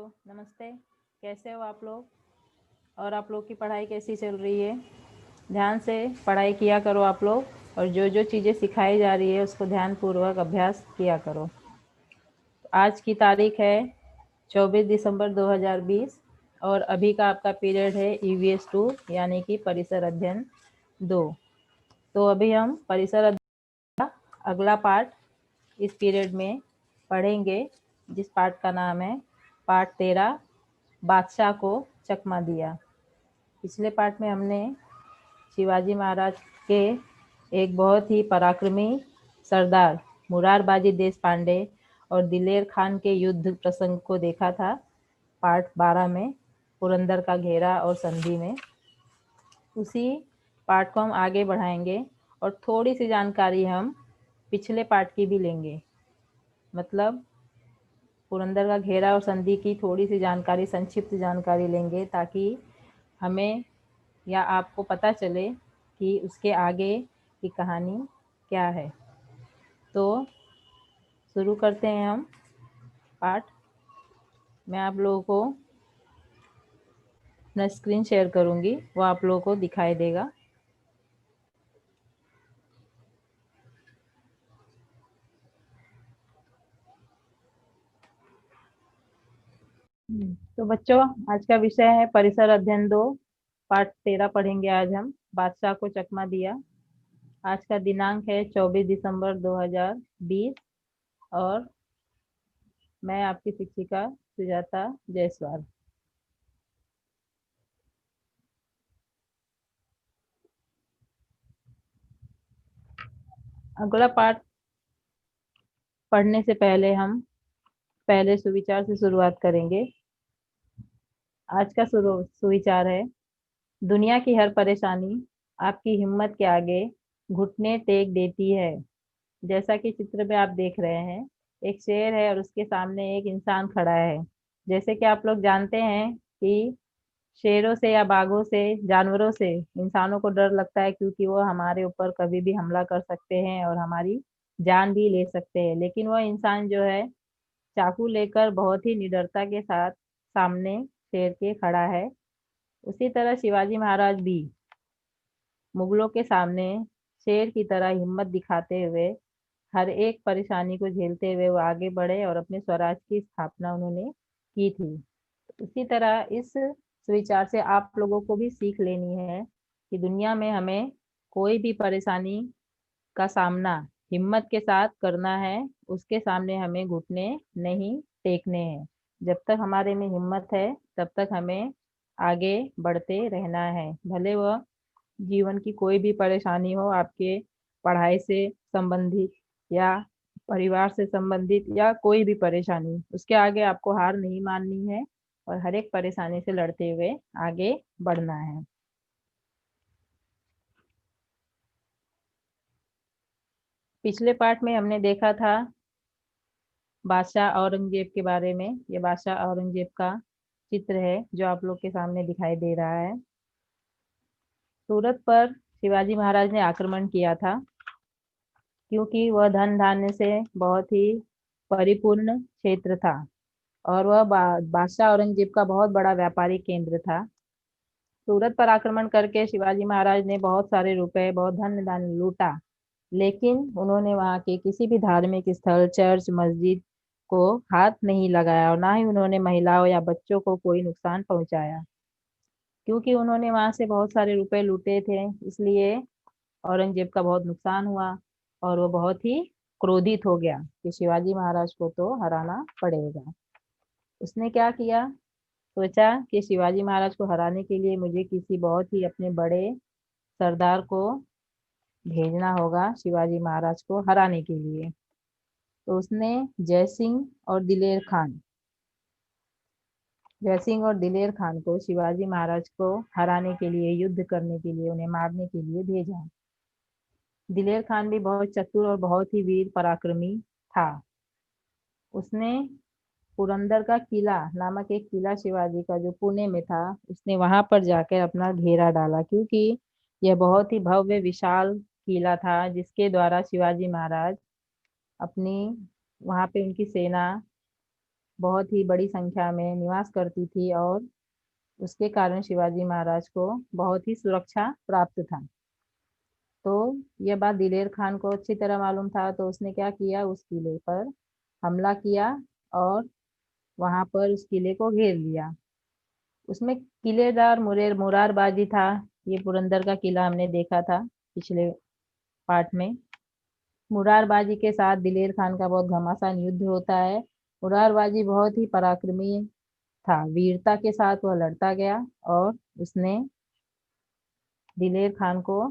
नमस्ते। कैसे हो आप लोग? और आप लोग की पढ़ाई कैसी चल रही है? ध्यान से पढ़ाई किया करो आप लोग, और जो जो चीज़ें सिखाई जा रही है उसको ध्यानपूर्वक अभ्यास किया करो। आज की तारीख है 24 दिसंबर 2020 और अभी का आपका पीरियड है EVS 2 यानी कि परिसर अध्ययन 2। तो अभी हम परिसर अध्ययन का अगला पार्ट इस पीरियड में पढ़ेंगे, जिस पार्ट का नाम है पार्ट 13, बादशाह को चकमा दिया। पिछले पार्ट में हमने शिवाजी महाराज के एक बहुत ही पराक्रमी सरदार मुरारबाजी देशपांडे और दिलेर खान के युद्ध प्रसंग को देखा था। पार्ट 12 में पुरंदर का घेरा और संधि में उसी पार्ट को हम आगे बढ़ाएंगे और थोड़ी सी जानकारी हम पिछले पार्ट की भी लेंगे। मतलब पुरंदर का घेरा और संधि की थोड़ी सी जानकारी, संक्षिप्त जानकारी लेंगे, ताकि हमें या आपको पता चले कि उसके आगे की कहानी क्या है। तो शुरू करते हैं हम पार्ट। मैं आप लोगों को अपना स्क्रीन शेयर करूंगी, वो आप लोगों को दिखाई देगा। तो बच्चों, आज का विषय है परिसर अध्ययन 2, पार्ट 13 पढ़ेंगे आज हम, बादशाह को चकमा दिया। आज का दिनांक है 24 दिसंबर 2020 और मैं आपकी शिक्षिका सुजाता जायसवाल। अगला पार्ट पढ़ने से पहले हम पहले सुविचार से शुरुआत करेंगे। आज का सुविचार है, दुनिया की हर परेशानी आपकी हिम्मत के आगे घुटने टेक देती है। जैसा कि चित्र में आप देख रहे हैं, एक शेर है और उसके सामने एक इंसान खड़ा है। जैसे कि आप लोग जानते हैं कि शेरों से या बाघों से, जानवरों से इंसानों को डर लगता है, क्योंकि वो हमारे ऊपर कभी भी हमला कर सकते हैं और हमारी जान भी ले सकते हैं। लेकिन वह इंसान जो है, चाकू लेकर बहुत ही निडरता के साथ सामने शेर के खड़ा है। उसी तरह शिवाजी महाराज भी मुगलों के सामने शेर की तरह हिम्मत दिखाते हुए हर एक परेशानी को झेलते हुए वो आगे बढ़े और अपने स्वराज की स्थापना उन्होंने की थी। उसी तरह इस विचार से आप लोगों को भी सीख लेनी है कि दुनिया में हमें कोई भी परेशानी का सामना हिम्मत के साथ करना है। उसके सामने हमें घुटने नहीं टेकने हैं। जब तक हमारे में हिम्मत है, तब तक हमें आगे बढ़ते रहना है। भले वह जीवन की कोई भी परेशानी हो, आपके पढ़ाई से संबंधित या परिवार से संबंधित या कोई भी परेशानी, उसके आगे आपको हार नहीं माननी है और हर एक परेशानी से लड़ते हुए आगे बढ़ना है। पिछले पार्ट में हमने देखा था बादशाह औरंगजेब के बारे में। ये बादशाह औरंगजेब का चित्र है जो आप लोग के सामने दिखाई दे रहा है। सूरत पर शिवाजी महाराज ने आक्रमण किया था, क्योंकि वह धन धान्य से बहुत ही परिपूर्ण क्षेत्र था और वह बादशाह औरंगजेब का बहुत बड़ा व्यापारिक केंद्र था। सूरत पर आक्रमण करके शिवाजी महाराज ने बहुत सारे रुपए, बहुत धन धान्य लूटा, लेकिन उन्होंने वहां के किसी भी धार्मिक स्थल, चर्च, मस्जिद को हाथ नहीं लगाया और ना ही उन्होंने महिलाओं या बच्चों को कोई नुकसान पहुंचाया। क्योंकि उन्होंने वहां से बहुत सारे रुपए लूटे थे, इसलिए औरंगजेब का बहुत नुकसान हुआ और वो बहुत ही क्रोधित हो गया कि शिवाजी महाराज को तो हराना पड़ेगा। उसने क्या किया, सोचा कि शिवाजी महाराज को हराने के लिए मुझे किसी बहुत ही अपने बड़े सरदार को भेजना होगा शिवाजी महाराज को हराने के लिए। तो उसने जय सिंह और दिलेर खान को शिवाजी महाराज को हराने के लिए, युद्ध करने के लिए, उन्हें मारने के लिए भेजा। दिलेर खान भी बहुत चतुर और बहुत ही वीर पराक्रमी था। उसने पुरंदर का किला नामक एक किला शिवाजी का जो पुणे में था, उसने वहां पर जाकर अपना घेरा डाला, क्योंकि यह बहुत ही भव्य विशाल किला था जिसके द्वारा शिवाजी महाराज अपनी, वहां पे उनकी सेना बहुत ही बड़ी संख्या में निवास करती थी और उसके कारण शिवाजी महाराज को बहुत ही सुरक्षा प्राप्त था। तो यह बात दिलेर खान को अच्छी तरह मालूम था, तो उसने क्या किया, उस किले पर हमला किया और वहां पर उस किले को घेर लिया। उसमें किलेदार मुरारबाजी था। ये पुरंदर का किला हमने देखा था पिछले पार्ट में। मुरारबाजी के साथ दिलेर खान का बहुत घमासान युद्ध होता है। मुरारबाजी बहुत ही पराक्रमी था, वीरता के साथ वह लड़ता गया और उसने दिलेर खान को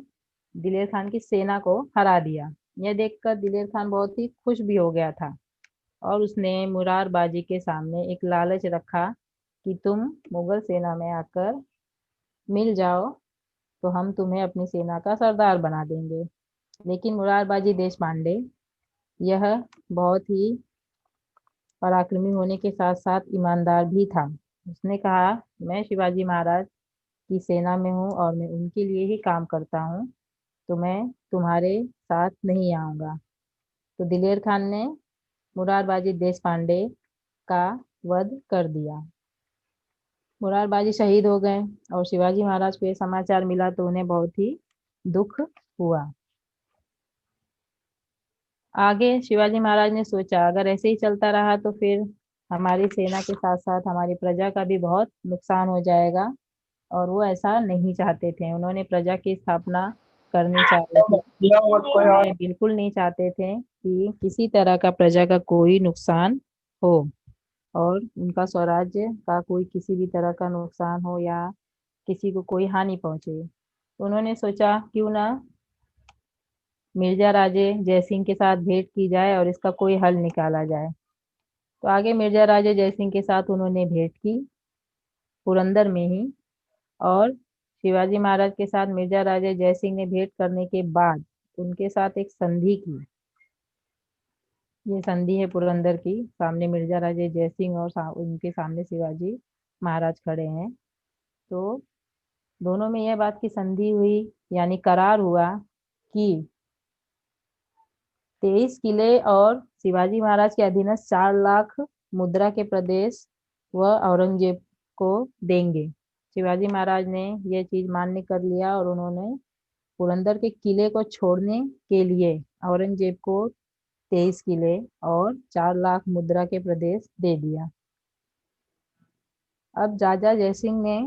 दिलेर खान की सेना को हरा दिया। यह देखकर दिलेर खान बहुत ही खुश भी हो गया था और उसने मुरारबाजी के सामने एक लालच रखा कि तुम मुगल सेना में आकर मिल जाओ तो हम तुम्हें अपनी सेना का सरदार बना देंगे। लेकिन मुरारबाजी देश पांडे यह बहुत ही पराक्रमी होने के साथ साथ ईमानदार भी था। उसने कहा, मैं शिवाजी महाराज की सेना में हूँ और मैं उनके लिए ही काम करता हूँ, तो मैं तुम्हारे साथ नहीं आऊंगा। तो दिलेर खान ने मुरारबाजी देश पांडे का वध कर दिया। मुरारबाजी शहीद हो गए और शिवाजी महाराज को ये समाचार मिला तो उन्हें बहुत ही दुख हुआ। आगे शिवाजी महाराज ने सोचा, अगर ऐसे ही चलता रहा तो फिर हमारी सेना के साथ साथ हमारी प्रजा का भी बहुत नुकसान हो जाएगा, और वो ऐसा नहीं चाहते थे। उन्होंने प्रजा की स्थापना करनी चाहिए थी। उन्हें बिल्कुल नहीं चाहते थे कि किसी तरह का प्रजा का कोई नुकसान हो और उनका स्वराज्य का कोई किसी भी तरह का नुकसान हो या किसी को कोई हानि पहुंचे। तो उन्होंने सोचा, क्यों ना मिर्जा राजे जयसिंह के साथ भेंट की जाए और इसका कोई हल निकाला जाए। तो आगे मिर्जा राजे जयसिंह के साथ उन्होंने भेंट की पुरंदर में ही, और शिवाजी महाराज के साथ मिर्जा राजे जयसिंह ने भेंट करने के बाद उनके साथ एक संधि की। ये संधि है पुरंदर की। सामने मिर्जा राजे जयसिंह और उनके सामने शिवाजी महाराज खड़े हैं। तो दोनों में यह बात की संधि हुई, यानी करार हुआ कि 23 किले और शिवाजी महाराज के अधीनस्थ 4 लाख मुद्रा के प्रदेश वह औरंगजेब को देंगे। शिवाजी महाराज ने यह चीज मान्य कर लिया और उन्होंने पुरंदर के किले को छोड़ने के लिए औरंगजेब को 23 किले और 4 लाख मुद्रा के प्रदेश दे दिया। अब जाजा जयसिंह ने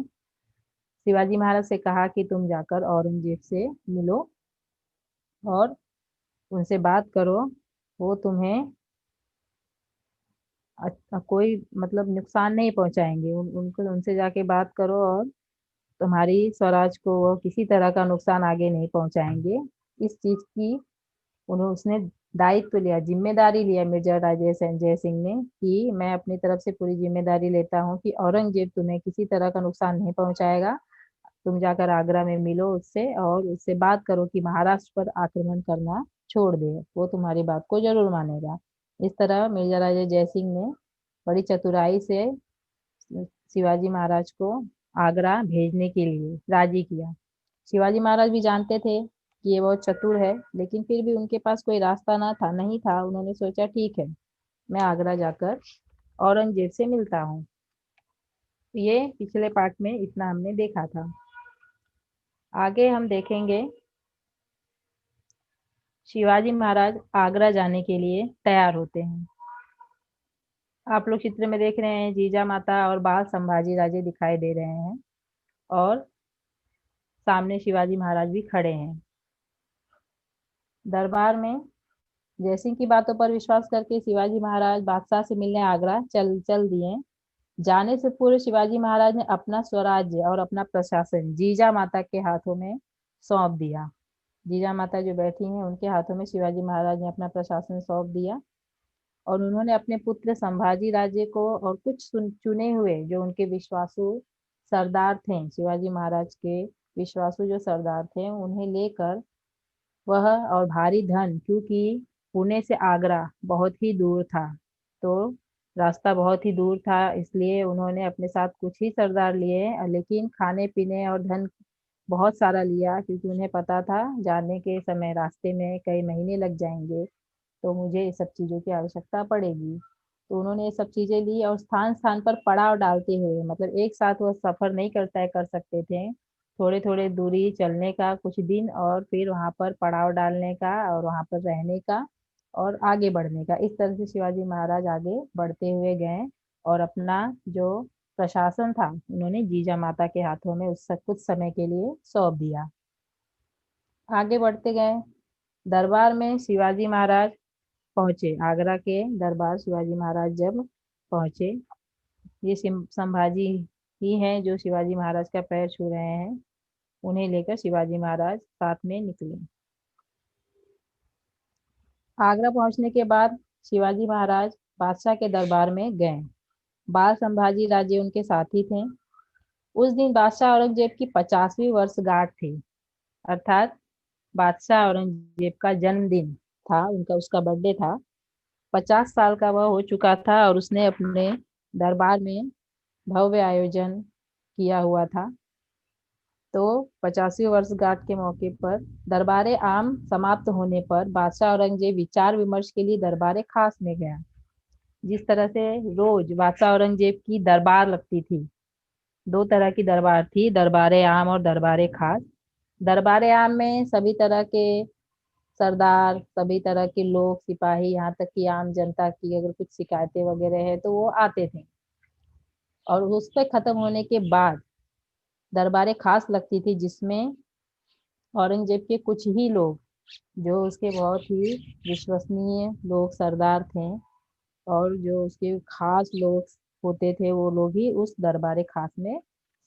शिवाजी महाराज से कहा कि तुम जाकर औरंगजेब से मिलो और उनसे बात करो, वो तुम्हें कोई मतलब नुकसान नहीं पहुंचाएंगे। उनको उनसे जाके बात करो और तुम्हारी स्वराज को वो किसी तरह का नुकसान आगे नहीं पहुंचाएंगे। इस चीज की उसने दायित्व लिया, जिम्मेदारी लिया मिर्जा राजे जय सिंह ने कि मैं अपनी तरफ से पूरी जिम्मेदारी लेता हूँ कि औरंगजेब तुम्हें किसी तरह का नुकसान नहीं पहुंचाएगा। तुम जाकर आगरा में मिलो उससे और उससे बात करो कि महाराष्ट्र पर आक्रमण करना छोड़ दे, वो तुम्हारी बात को जरूर मानेगा। इस तरह मिर्जा राजे जयसिंह ने बड़ी चतुराई से शिवाजी महाराज को आगरा भेजने के लिए राजी किया। शिवाजी महाराज भी जानते थे कि ये बहुत चतुर है, लेकिन फिर भी उनके पास कोई रास्ता ना था, नहीं था। उन्होंने सोचा, ठीक है, मैं आगरा जाकर औरंगजेब से मिलता हूँ। ये पिछले पार्ट में इतना हमने देखा था। आगे हम देखेंगे शिवाजी महाराज आगरा जाने के लिए तैयार होते हैं। आप लोग चित्र में देख रहे हैं, जीजा माता और बाल संभाजी राजे दिखाई दे रहे हैं और सामने शिवाजी महाराज भी खड़े हैं। दरबार में जयसिंह की बातों पर विश्वास करके शिवाजी महाराज बादशाह से मिलने आगरा चल चल दिए। जाने से पूर्व शिवाजी महाराज ने अपना स्वराज्य और अपना प्रशासन जीजा माता के हाथों में सौंप दिया। जीजा माता जो बैठी हैं उनके हाथों में शिवाजी महाराज ने अपना प्रशासन सौंप दिया और उन्होंने अपने पुत्र संभाजी राजे को और कुछ चुने हुए जो उनके विश्वासु सरदार थे, शिवाजी महाराज के विश्वासु जो सरदार थे, उन्हें लेकर वह और भारी धन, क्योंकि पुणे से आगरा बहुत ही दूर था, तो रास्ता बहुत ही दूर था, इसलिए उन्होंने अपने साथ कुछ ही सरदार लिए, लेकिन खाने पीने और धन बहुत सारा लिया, क्योंकि उन्हें पता था जाने के समय रास्ते में कई महीने लग जाएंगे, तो मुझे इस सब चीज़ों की आवश्यकता पड़ेगी। तो उन्होंने ये सब चीजें ली और स्थान स्थान पर पड़ाव डालते हुए, मतलब एक साथ वह सफर नहीं तय कर सकते थे, थोड़े थोड़े दूरी चलने का कुछ दिन और फिर वहां पर पड़ाव डालने का और वहां पर रहने का और आगे बढ़ने का। इस तरह से शिवाजी महाराज आगे बढ़ते हुए गए और अपना जो प्रशासन था उन्होंने जीजा माता के हाथों में उस कुछ समय के लिए सौंप दिया। आगे बढ़ते गए, दरबार में शिवाजी महाराज पहुंचे। आगरा के दरबार शिवाजी महाराज जब पहुंचे, ये संभाजी ही हैं जो शिवाजी महाराज का पैर छू रहे हैं, उन्हें लेकर शिवाजी महाराज साथ में निकले। आगरा पहुंचने के बाद शिवाजी महाराज बादशाह के दरबार में गए। बाल संभाजी राजे उनके साथी थे। उस दिन बादशाह औरंगजेब की 50वीं वर्षगांठ थी, अर्थात बादशाह औरंगजेब का जन्मदिन था, उनका उसका बर्थडे था। 50 साल का वह हो चुका था और उसने अपने दरबार में भव्य आयोजन किया हुआ था। तो 50वीं वर्षगांठ के मौके पर दरबारे आम समाप्त होने पर बादशाह औरंगजेब विचार विमर्श के लिए दरबारे खास में गया। जिस तरह से रोज बादशाह औरंगजेब की दरबार लगती थी, दो तरह की दरबार थी, दरबारे आम और दरबारे खास। दरबारे आम में सभी तरह के सरदार, सभी तरह के लोग, सिपाही, यहाँ तक कि आम जनता की अगर कुछ शिकायतें वगैरह है तो वो आते थे। और उस पे खत्म होने के बाद दरबारें खास लगती थी, जिसमें औरंगजेब के कुछ ही लोग, जो उसके बहुत ही विश्वसनीय लोग सरदार थे और जो उसके खास लोग होते थे, वो लोग ही उस दरबारे खास में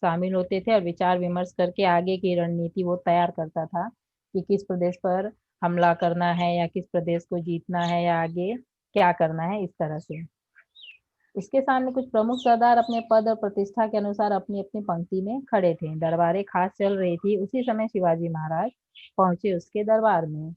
शामिल होते थे और विचार विमर्श करके आगे की रणनीति वो तैयार करता था कि किस प्रदेश पर हमला करना है या किस प्रदेश को जीतना है या आगे क्या करना है, इस तरह से। उसके सामने कुछ प्रमुख सरदार अपने पद और प्रतिष्ठा के अनुसार अपनी अपनी पंक्ति में खड़े थे। दरबारें खास चल रही थी, उसी समय शिवाजी महाराज पहुंचे उसके दरबार में।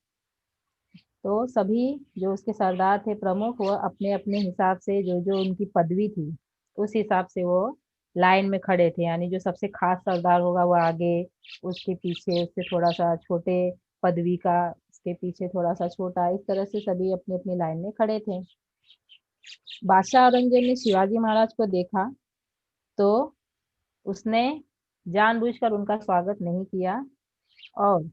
तो सभी जो उसके सरदार थे प्रमुख, वह अपने अपने हिसाब से जो जो उनकी पदवी थी उस हिसाब से वो लाइन में खड़े थे। यानी जो सबसे खास सरदार होगा वो आगे, उसके पीछे उससे थोड़ा सा छोटे पदवी का, उसके पीछे थोड़ा सा छोटा, इस तरह से सभी अपनी अपनी लाइन में खड़े थे। बादशाह औरंगजेब ने शिवाजी महाराज को देखा तो उसने जानबूझकर उनका स्वागत नहीं किया और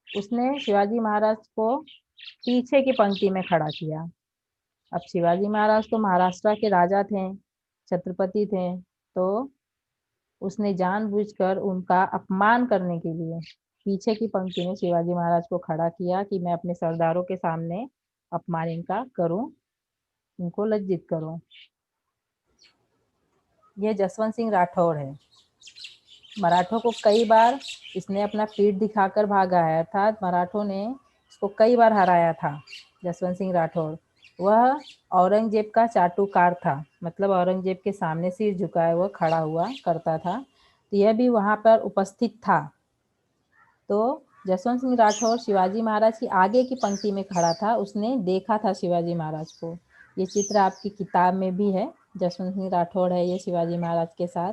उसने शिवाजी महाराज को पीछे की पंक्ति में खड़ा किया। अब शिवाजी महाराज तो महाराष्ट्र के राजा थे, छत्रपति थे, तो उसने जानबूझकर उनका अपमान करने के लिए पीछे की पंक्ति में शिवाजी महाराज को खड़ा किया कि मैं अपने सरदारों के सामने अपमान इनका करूं, इनको लज्जित करूं। यह जसवंत सिंह राठौर है। मराठों को कई बार इसने अपना पीठ दिखाकर भागा है, अर्थात मराठों ने इसको कई बार हराया था। जसवंत सिंह राठौर वह औरंगजेब का चाटुकार था, मतलब औरंगजेब के सामने सिर झुकाए वह खड़ा हुआ करता था। तो यह भी वहां पर उपस्थित था। तो जसवंत सिंह राठौर शिवाजी महाराज की आगे की पंक्ति में खड़ा था, उसने देखा था शिवाजी महाराज को। ये चित्र आपकी किताब में भी है। जसवंत सिंह राठौर है ये शिवाजी महाराज के साथ,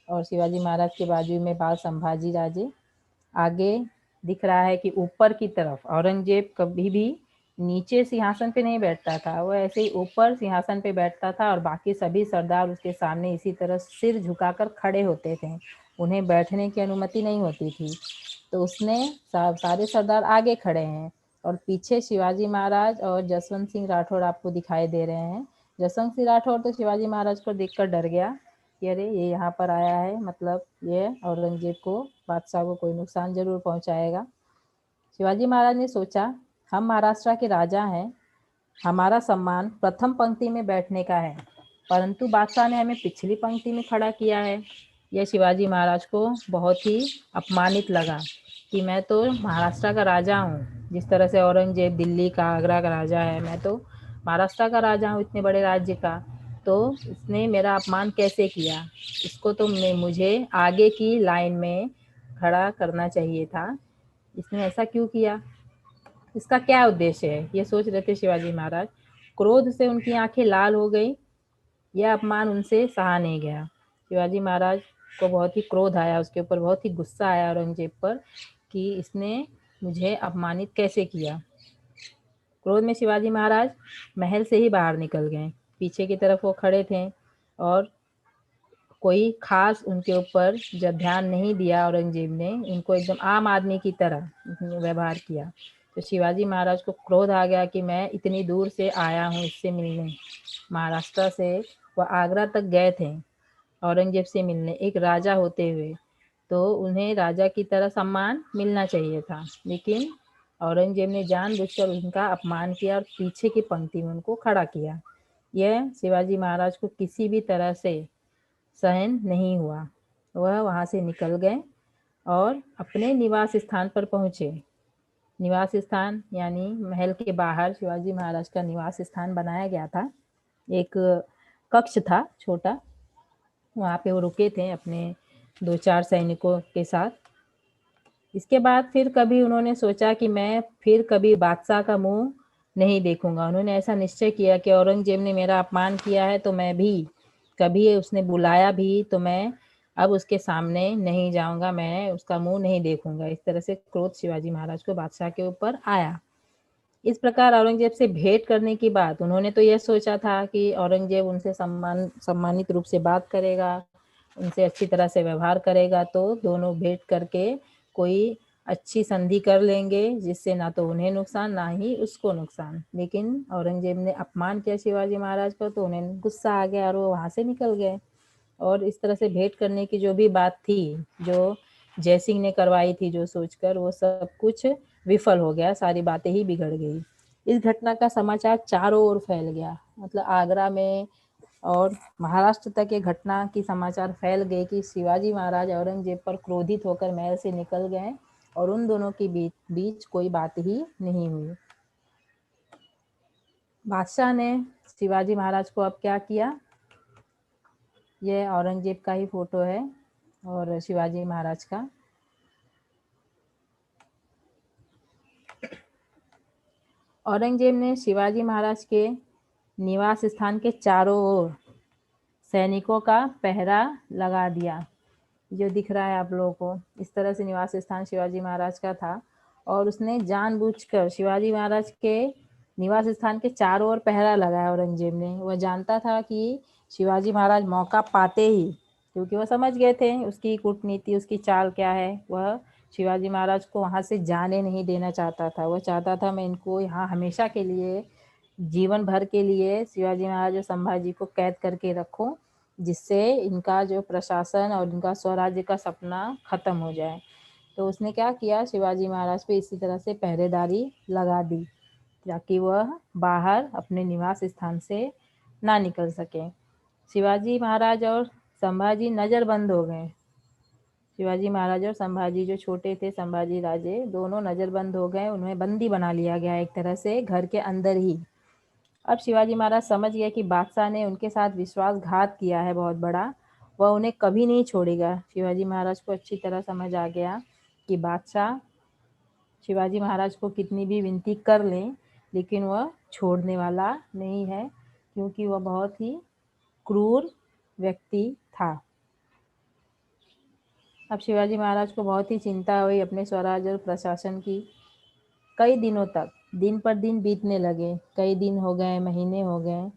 और शिवाजी महाराज के बाजू में बाल संभाजी राजे। आगे दिख रहा है कि ऊपर की तरफ औरंगजेब कभी भी नीचे सिंहासन पे नहीं बैठता था, वो ऐसे ही ऊपर सिंहासन पे बैठता था और बाकी सभी सरदार उसके सामने इसी तरह सिर झुकाकर खड़े होते थे, उन्हें बैठने की अनुमति नहीं होती थी। तो उसने सारे सरदार आगे खड़े हैं और पीछे शिवाजी महाराज और जसवंत सिंह राठौर आपको दिखाई दे रहे हैं। जसवंत सिंह राठौर तो शिवाजी महाराज को देखकर डर गया कि अरे ये यहाँ पर आया है, मतलब ये औरंगजेब को, बादशाह को कोई नुकसान जरूर पहुंचाएगा। शिवाजी महाराज ने सोचा हम महाराष्ट्र के राजा हैं, हमारा सम्मान प्रथम पंक्ति में बैठने का है, परंतु बादशाह ने हमें पिछली पंक्ति में खड़ा किया है। यह शिवाजी महाराज को बहुत ही अपमानित लगा कि मैं तो महाराष्ट्र का राजा हूँ, जिस तरह से औरंगजेब दिल्ली का, आगरा का राजा है, मैं तो महाराष्ट्र का राजा हूँ इतने बड़े राज्य का, तो इसने मेरा अपमान कैसे किया, इसको तो मुझे आगे की लाइन में खड़ा करना चाहिए था, इसने ऐसा क्यों किया, इसका क्या उद्देश्य है, ये सोच रहे थे शिवाजी महाराज। क्रोध से उनकी आंखें लाल हो गई, यह अपमान उनसे सहा नहीं गया। शिवाजी महाराज को बहुत ही क्रोध आया, उसके ऊपर बहुत ही गुस्सा आया औरंगजेब पर कि इसने मुझे अपमानित कैसे किया। क्रोध में शिवाजी महाराज महल से ही बाहर निकल गए। पीछे की तरफ वो खड़े थे और कोई खास उनके ऊपर जब ध्यान नहीं दिया औरंगजेब ने, उनको एकदम आम आदमी की तरह व्यवहार किया। तो शिवाजी महाराज को क्रोध आ गया कि मैं इतनी दूर से आया हूँ इससे मिलने, महाराष्ट्र से वह आगरा तक गए थे औरंगजेब से मिलने एक राजा होते हुए, तो उन्हें राजा की तरह सम्मान मिलना चाहिए था। लेकिन औरंगजेब ने जानबूझकर उनका अपमान किया और पीछे की पंक्ति में उनको खड़ा किया। यह शिवाजी महाराज को किसी भी तरह से सहन नहीं हुआ। वह वहाँ से निकल गए और अपने निवास स्थान पर पहुँचे। निवास स्थान यानी महल के बाहर शिवाजी महाराज का निवास स्थान बनाया गया था। एक कक्ष था छोटा, वहाँ पे वो रुके थे अपने 2-4 सैनिकों के साथ। इसके बाद फिर कभी उन्होंने सोचा कि मैं फिर कभी बादशाह का मुँह नहीं देखूंगा। उन्होंने ऐसा निश्चय किया कि औरंगजेब ने मेरा अपमान किया है तो मैं भी, कभी उसने बुलाया भी तो मैं अब उसके सामने नहीं जाऊंगा, मैं उसका मुँह नहीं देखूंगा। इस तरह से क्रोध शिवाजी महाराज को बादशाह के ऊपर आया। इस प्रकार औरंगजेब से भेंट करने की बात, उन्होंने तो यह सोचा था कि औरंगजेब उनसे सम्मानित रूप से बात करेगा, उनसे अच्छी तरह से व्यवहार करेगा, तो दोनों भेंट करके कोई अच्छी संधि कर लेंगे जिससे ना तो उन्हें नुकसान ना ही उसको नुकसान। लेकिन औरंगजेब ने अपमान किया शिवाजी महाराज को, तो उन्हें गुस्सा आ गया और वो वहां से निकल गए। और इस तरह से भेंट करने की जो भी बात थी, जो जयसिंह ने करवाई थी जो सोचकर, वो सब कुछ विफल हो गया, सारी बातें ही बिगड़ गई। इस घटना का समाचार चारों ओर फैल गया, मतलब आगरा में और महाराष्ट्र तक ये घटना की समाचार फैल गए कि शिवाजी महाराज औरंगजेब पर क्रोधित होकर महल से निकल गए और उन दोनों के बीच कोई बात ही नहीं हुई। बादशाह ने शिवाजी महाराज को अब क्या किया, यह औरंगजेब का ही फोटो है और शिवाजी महाराज का। औरंगजेब ने शिवाजी महाराज के निवास स्थान के चारों ओर सैनिकों का पहरा लगा दिया। जो दिख रहा है आप लोगों को, इस तरह से निवास स्थान शिवाजी महाराज का था। और उसने जानबूझकर शिवाजी महाराज के निवास स्थान के चारों ओर पहरा लगाया औरंगजेब ने। वह जानता था कि शिवाजी महाराज मौका पाते ही, क्योंकि वह समझ गए थे उसकी कूटनीति, उसकी चाल क्या है, वह शिवाजी महाराज को वहां से जाने नहीं देना चाहता था। वह चाहता था मैं इनको यहाँ हमेशा के लिए, जीवन भर के लिए शिवाजी महाराज और संभाजी को कैद करके रखूं, जिससे इनका जो प्रशासन और इनका स्वराज्य का सपना खत्म हो जाए। तो उसने क्या किया, शिवाजी महाराज पे इसी तरह से पहरेदारी लगा दी ताकि वह बाहर अपने निवास स्थान से ना निकल सके। शिवाजी महाराज और संभाजी नजरबंद हो गए। शिवाजी महाराज और संभाजी जो छोटे थे, संभाजी राजे, दोनों नजरबंद हो गए। उन्हें बंदी बना लिया गया एक तरह से घर के अंदर ही। अब शिवाजी महाराज समझ गए कि बादशाह ने उनके साथ विश्वासघात किया है बहुत बड़ा, वह उन्हें कभी नहीं छोड़ेगा। शिवाजी महाराज को अच्छी तरह समझ आ गया कि बादशाह शिवाजी महाराज को कितनी भी विनती कर लें, लेकिन वह छोड़ने वाला नहीं है, क्योंकि वह बहुत ही क्रूर व्यक्ति था। अब शिवाजी महाराज को बहुत ही चिंता हुई अपने स्वराज और प्रशासन की। कई दिनों तक, दिन पर दिन बीतने लगे, कई दिन हो गए, महीने हो गए।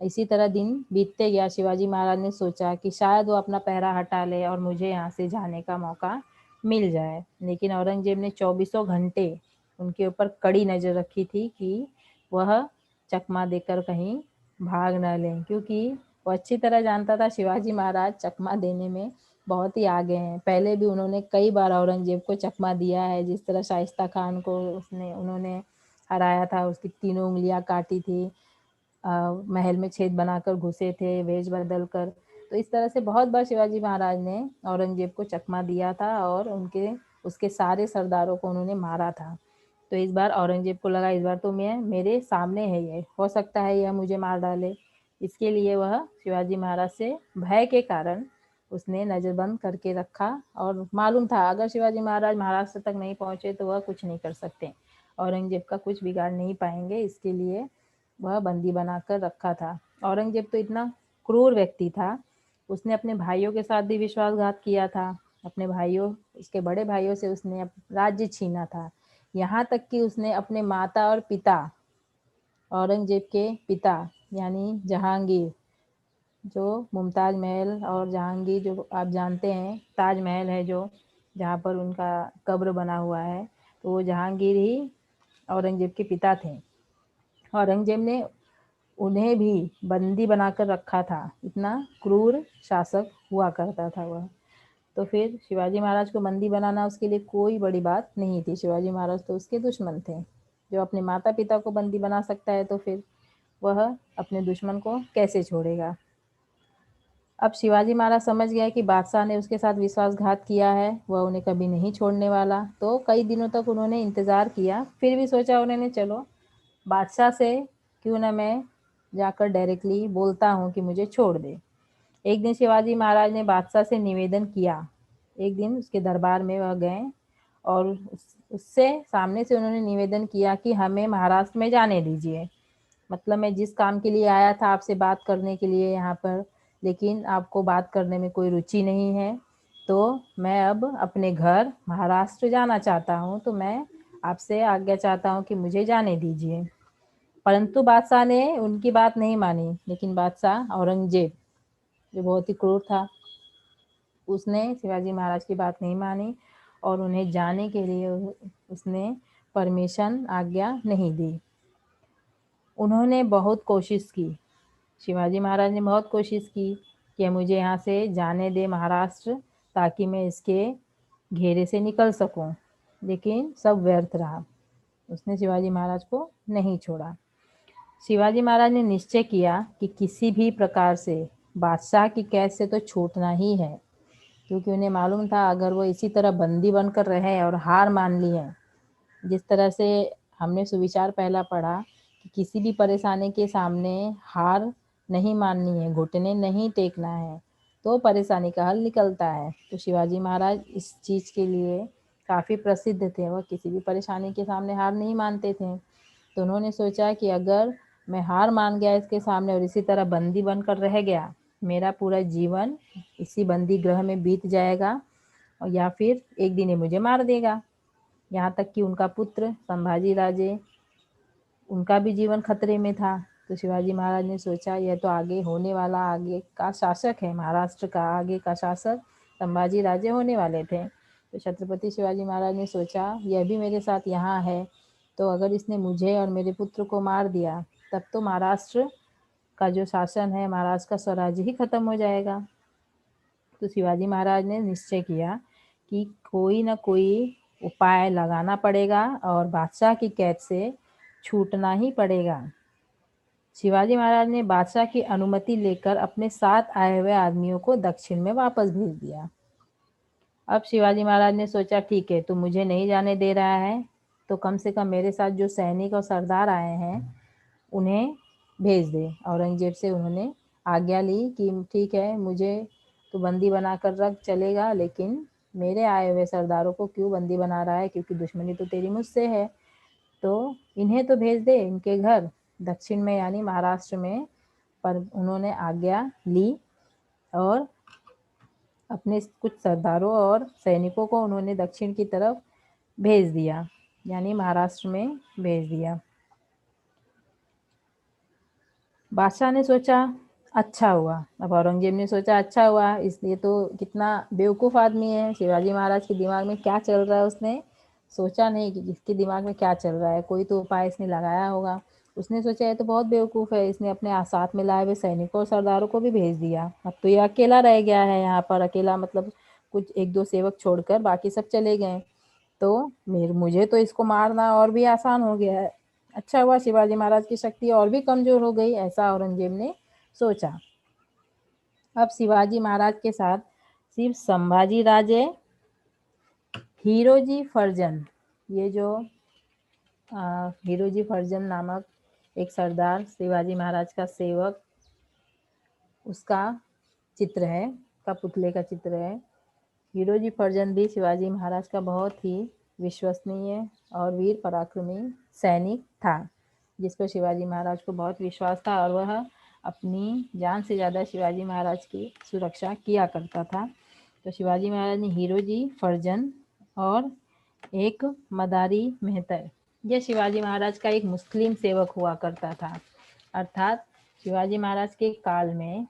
इसी तरह दिन बीतते गया। शिवाजी महाराज ने सोचा कि शायद वो अपना पहरा हटा ले और मुझे यहाँ से जाने का मौका मिल जाए। लेकिन औरंगजेब ने 24 घंटे उनके ऊपर कड़ी नज़र रखी थी कि वह चकमा देकर कहीं भाग न लें, क्योंकि वो अच्छी तरह जानता था शिवाजी महाराज चकमा देने में बहुत ही आगे हैं। पहले भी उन्होंने कई बार औरंगजेब को चकमा दिया है, जिस तरह शाइस्ता खान को उन्होंने हराया था, उसकी 3 उंगलियां काटी थी, महल में छेद बनाकर घुसे थे वेश बदल कर। तो इस तरह से बहुत बार शिवाजी महाराज ने औरंगजेब को चकमा दिया था और उसके सारे सरदारों को उन्होंने मारा था। तो इस बार औरंगजेब को लगा इस बार तो मैं, मेरे सामने है, ये हो सकता है यह मुझे मार डाले। इसके लिए वह शिवाजी महाराज से भय के कारण उसने नज़रबंद करके रखा। और मालूम था अगर शिवाजी महाराज महाराष्ट्र तक नहीं पहुंचे तो वह कुछ नहीं कर सकते, औरंगजेब का कुछ बिगाड़ नहीं पाएंगे, इसके लिए वह बंदी बनाकर रखा था। औरंगजेब तो इतना क्रूर व्यक्ति था, उसने अपने भाइयों के साथ भी विश्वासघात किया था। अपने भाइयों, उसके बड़े भाइयों से उसने राज्य छीना था। यहाँ तक कि उसने अपने माता और पिता, औरंगजेब के पिता यानी जहांगीर, जो मुमताज महल और जहांगीर जो आप जानते हैं, ताजमहल है जो जहाँ पर उनका कब्र बना हुआ है, तो वो जहांगीर ही औरंगजेब के पिता थे। औरंगजेब ने उन्हें भी बंदी बनाकर रखा था, इतना क्रूर शासक हुआ करता था वह। तो फिर शिवाजी महाराज को बंदी बनाना उसके लिए कोई बड़ी बात नहीं थी। शिवाजी महाराज तो उसके दुश्मन थे। जो अपने माता पिता को बंदी बना सकता है तो फिर वह अपने दुश्मन को कैसे छोड़ेगा। अब शिवाजी महाराज समझ गए कि बादशाह ने उसके साथ विश्वासघात किया है, वह उन्हें कभी नहीं छोड़ने वाला। तो कई दिनों तक उन्होंने इंतज़ार किया, फिर भी सोचा उन्होंने चलो बादशाह से क्यों ना मैं जाकर डायरेक्टली बोलता हूँ कि मुझे छोड़ दे। एक दिन शिवाजी महाराज ने बादशाह से निवेदन किया। एक दिन उसके दरबार में वह गए और उससे सामने से उन्होंने निवेदन किया कि हमें महाराष्ट्र में जाने दीजिए। मतलब मैं जिस काम के लिए आया था आपसे बात करने के लिए यहाँ पर, लेकिन आपको बात करने में कोई रुचि नहीं है, तो मैं अब अपने घर महाराष्ट्र जाना चाहता हूँ, तो मैं आपसे आज्ञा चाहता हूँ कि मुझे जाने दीजिए। परंतु बादशाह ने उनकी बात नहीं मानी। लेकिन बादशाह औरंगजेब जो बहुत ही क्रूर था, उसने शिवाजी महाराज की बात नहीं मानी और उन्हें जाने के लिए उसने परमिशन, आज्ञा नहीं दी। उन्होंने बहुत कोशिश की, शिवाजी महाराज ने बहुत कोशिश की कि मुझे यहाँ से जाने दे महाराष्ट्र, ताकि मैं इसके घेरे से निकल सकूं, लेकिन सब व्यर्थ रहा। उसने शिवाजी महाराज को नहीं छोड़ा। शिवाजी महाराज ने निश्चय किया कि किसी भी प्रकार से बादशाह की कैद से तो छूटना ही है, क्योंकि उन्हें मालूम था अगर वो इसी तरह बंदी बनकर रहे और हार मान ली है, जिस तरह से हमने सुविचार पहला पढ़ा कि किसी भी परेशानी के सामने हार नहीं माननी है, घुटने नहीं टेकना है, तो परेशानी का हल निकलता है। तो शिवाजी महाराज इस चीज़ के लिए काफ़ी प्रसिद्ध थे, वह किसी भी परेशानी के सामने हार नहीं मानते थे। तो उन्होंने सोचा कि अगर मैं हार मान गया इसके सामने और इसी तरह बंदी बनकर रह गया, मेरा पूरा जीवन इसी बंदी गृह में बीत जाएगा और या फिर एक दिन ये मुझे मार देगा। यहाँ तक कि उनका पुत्र संभाजी राजे, उनका भी जीवन खतरे में था। तो शिवाजी महाराज ने सोचा यह तो आगे होने वाला, आगे का शासक है, महाराष्ट्र का आगे का शासक संभाजी राजे होने वाले थे। तो छत्रपति शिवाजी महाराज ने सोचा यह भी मेरे साथ यहाँ है, तो अगर इसने मुझे और मेरे पुत्र को मार दिया, तब तो महाराष्ट्र का जो शासन है, महाराष्ट्र का स्वराज्य ही खत्म हो जाएगा। तो शिवाजी महाराज ने निश्चय किया कि कोई ना कोई उपाय लगाना पड़ेगा और बादशाह की कैद से छूटना ही पड़ेगा। शिवाजी महाराज ने बादशाह की अनुमति लेकर अपने साथ आए हुए आदमियों को दक्षिण में वापस भेज दिया। अब शिवाजी महाराज ने सोचा ठीक है, तो मुझे नहीं जाने दे रहा है, तो कम से कम मेरे साथ जो सैनिक और सरदार आए हैं उन्हें भेज दे। औरंगजेब से उन्होंने आज्ञा ली कि ठीक है, मुझे तो बंदी बनाकर रख चलेगा, लेकिन मेरे आए हुए सरदारों को क्यों बंदी बना रहा है, क्योंकि दुश्मनी तो तेरी मुझसे है, तो इन्हें तो भेज दे इनके घर दक्षिण में यानी महाराष्ट्र में। पर उन्होंने आज्ञा ली और अपने कुछ सरदारों और सैनिकों को उन्होंने दक्षिण की तरफ भेज दिया, यानी महाराष्ट्र में भेज दिया। बादशाह ने सोचा अच्छा हुआ, अब औरंगजेब ने सोचा अच्छा हुआ, इसलिए तो कितना बेवकूफ़ आदमी है, शिवाजी महाराज के दिमाग में क्या चल रहा है उसने सोचा नहीं कि इसके दिमाग में क्या चल रहा है, कोई तो उपाय इसने लगाया होगा। उसने सोचा ये तो बहुत बेवकूफ़ है, इसने अपने साथ में लाए हुए सैनिकों और सरदारों को भी भेज दिया, अब तो ये अकेला रह गया है यहाँ पर। अकेला मतलब कुछ एक दो सेवक छोड़कर बाकी सब चले गए, तो मुझे तो इसको मारना और भी आसान हो गया है। अच्छा हुआ शिवाजी महाराज की शक्ति और भी कमजोर हो गई, ऐसा औरंगजेब ने सोचा। अब शिवाजी महाराज के साथ सिर्फ संभाजी राजे, हीरोजी फर्जन, ये जो हीरोजी फर्जन नामक एक सरदार शिवाजी महाराज का सेवक, उसका चित्र है, का पुतले का चित्र है। हीरोजी फर्जन भी शिवाजी महाराज का बहुत ही विश्वसनीय और वीर पराक्रमी सैनिक था, जिस पर शिवाजी महाराज को बहुत विश्वास था और वह अपनी जान से ज़्यादा शिवाजी महाराज की सुरक्षा किया करता था। तो शिवाजी महाराज ने हीरोजी फर्जन और एक मदारी मेहतर, यह शिवाजी महाराज का एक मुस्लिम सेवक हुआ करता था, अर्थात शिवाजी महाराज के काल में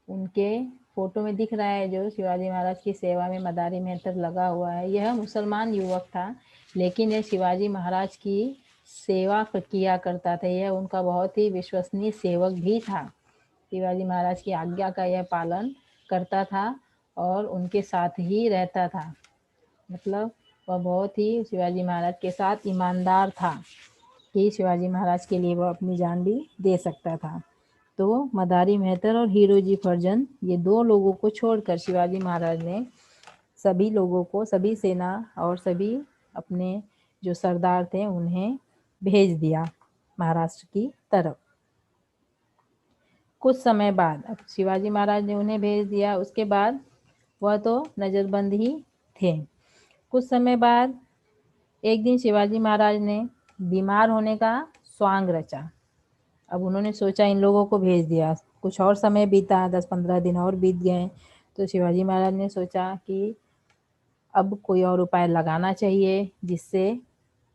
उनके फोटो में दिख रहा है जो शिवाजी महाराज की सेवा में मदारी मेहतर लगा हुआ है, यह मुसलमान युवक था, लेकिन यह शिवाजी महाराज की सेवा किया करता था। यह उनका बहुत ही विश्वसनीय सेवक भी था। शिवाजी महाराज की आज्ञा का यह पालन करता था और उनके साथ ही रहता था। मतलब वह बहुत ही शिवाजी महाराज के साथ ईमानदार था कि शिवाजी महाराज के लिए वह अपनी जान भी दे सकता था। तो मदारी मेहतर और हीरोजी फर्जंद, ये दो लोगों को छोड़कर शिवाजी महाराज ने सभी लोगों को, सभी सेना और सभी अपने जो सरदार थे उन्हें भेज दिया महाराष्ट्र की तरफ। कुछ समय बाद, अब शिवाजी महाराज ने उन्हें भेज दिया, उसके बाद वह तो नजरबंद ही थे। कुछ समय बाद एक दिन शिवाजी महाराज ने बीमार होने का स्वांग रचा। अब उन्होंने सोचा इन लोगों को भेज दिया, कुछ और समय बीता, 10-15 दिन और बीत गए, तो शिवाजी महाराज ने सोचा कि अब कोई और उपाय लगाना चाहिए जिससे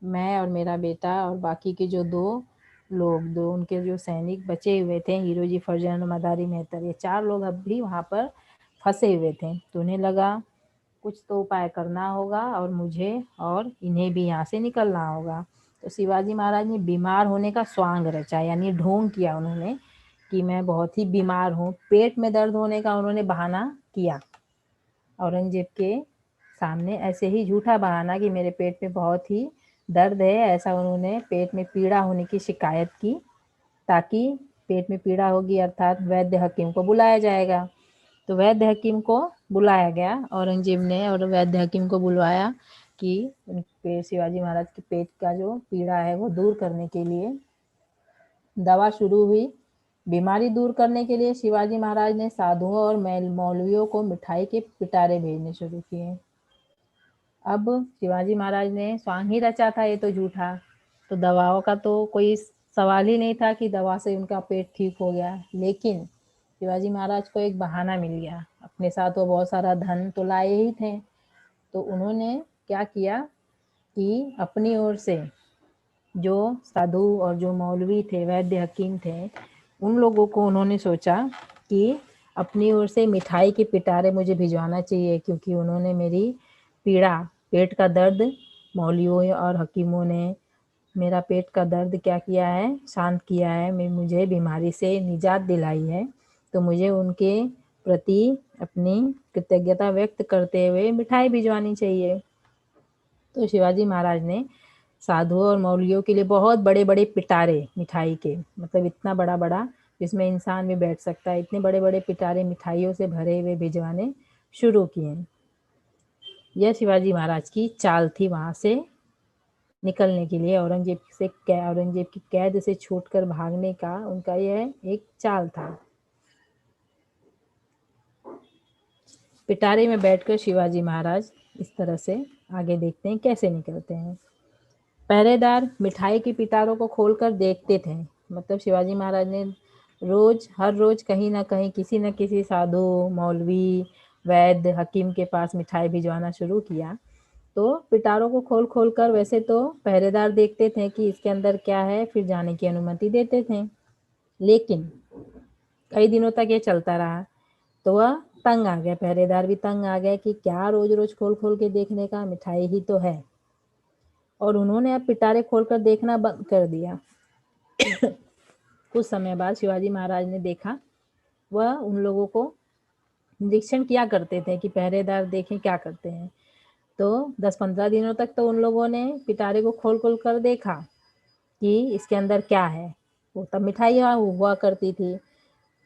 मैं और मेरा बेटा और बाकी के जो दो उनके जो सैनिक बचे हुए थे, हीरोजी फर्जंद, मदारी मेहतर, ये 4 लोग अब भी वहाँ पर फंसे हुए थे। तो उन्हें लगा कुछ तो उपाय करना होगा और मुझे और इन्हें भी यहाँ से निकलना होगा। तो शिवाजी महाराज ने बीमार होने का स्वांग रचा, यानी ढोंग किया उन्होंने कि मैं बहुत ही बीमार हूँ। पेट में दर्द होने का उन्होंने बहाना किया औरंगजेब के सामने, ऐसे ही झूठा बहाना कि मेरे पेट में बहुत ही दर्द है, ऐसा उन्होंने पेट में पीड़ा होने की शिकायत की, ताकि पेट में पीड़ा होगी अर्थात वैद्य हकीम को बुलाया जाएगा। तो वैद्य हकीम को बुलाया गया औरंगजेब ने, और वैद्य हकीम को बुलवाया कि उनके शिवाजी महाराज के पेट का जो पीड़ा है वो दूर करने के लिए दवा शुरू हुई। बीमारी दूर करने के लिए शिवाजी महाराज ने साधुओं और मौलवियों को मिठाई के पिटारे भेजने शुरू किए। अब शिवाजी महाराज ने स्वांग ही रचा था, ये तो झूठा, तो दवाओं का तो कोई सवाल ही नहीं था कि दवा से उनका पेट ठीक हो गया। लेकिन शिवाजी महाराज को एक बहाना मिल गया, अपने साथ वो बहुत सारा धन तो लाए ही थे, तो उन्होंने क्या किया कि अपनी ओर से जो साधु और जो मौलवी थे, वैद्य हकीम थे, उन लोगों को उन्होंने सोचा कि अपनी ओर से मिठाई के पिटारे मुझे भिजवाना चाहिए, क्योंकि उन्होंने मेरी पीड़ा, पेट का दर्द, मौलवियों और हकीमों ने मेरा पेट का दर्द क्या किया है, शांत किया है, मुझे बीमारी से निजात दिलाई है, तो मुझे उनके प्रति अपनी कृतज्ञता व्यक्त करते हुए मिठाई भिजवानी चाहिए। तो शिवाजी महाराज ने साधुओं और मौलवियों के लिए बहुत बड़े बड़े पिटारे मिठाई के, मतलब इतना बड़ा बड़ा जिसमें इंसान भी बैठ सकता है, इतने बड़े बड़े पिटारे मिठाइयों से भरे हुए भिजवाने शुरू किए। यह शिवाजी महाराज की चाल थी वहां से निकलने के लिए, औरंगजेब की कैद से छूटकर भागने का उनका यह एक चाल था। पिटारे में बैठकर शिवाजी महाराज इस तरह से आगे देखते हैं कैसे निकलते हैं। पहरेदार मिठाई की पिटारों को खोलकर देखते थे, मतलब शिवाजी महाराज ने हर रोज कहीं ना कहीं किसी न किसी साधु, मौलवी, वैद्य, हकीम के पास मिठाई भिजवाना शुरू किया। तो पिटारों को खोल खोल कर वैसे तो पहरेदार देखते थे कि इसके अंदर क्या है, फिर जाने की अनुमति देते थे। लेकिन कई दिनों तक ये चलता रहा, तो वह तंग आ गया, पहरेदार भी तंग आ गया कि क्या रोज रोज खोल खोल के देखने का, मिठाई ही तो है। और उन्होंने अब पिटारे खोलकर देखना बंद कर दिया। कुछ समय बाद शिवाजी महाराज ने देखा, वह उन लोगों को निरीक्षण किया करते थे कि पहरेदार देखें क्या करते हैं। तो 10-15 दिनों तक तो उन लोगों ने पिटारे को खोल खोल कर देखा कि इसके अंदर क्या है, वो तब मिठाई हुआ करती थी।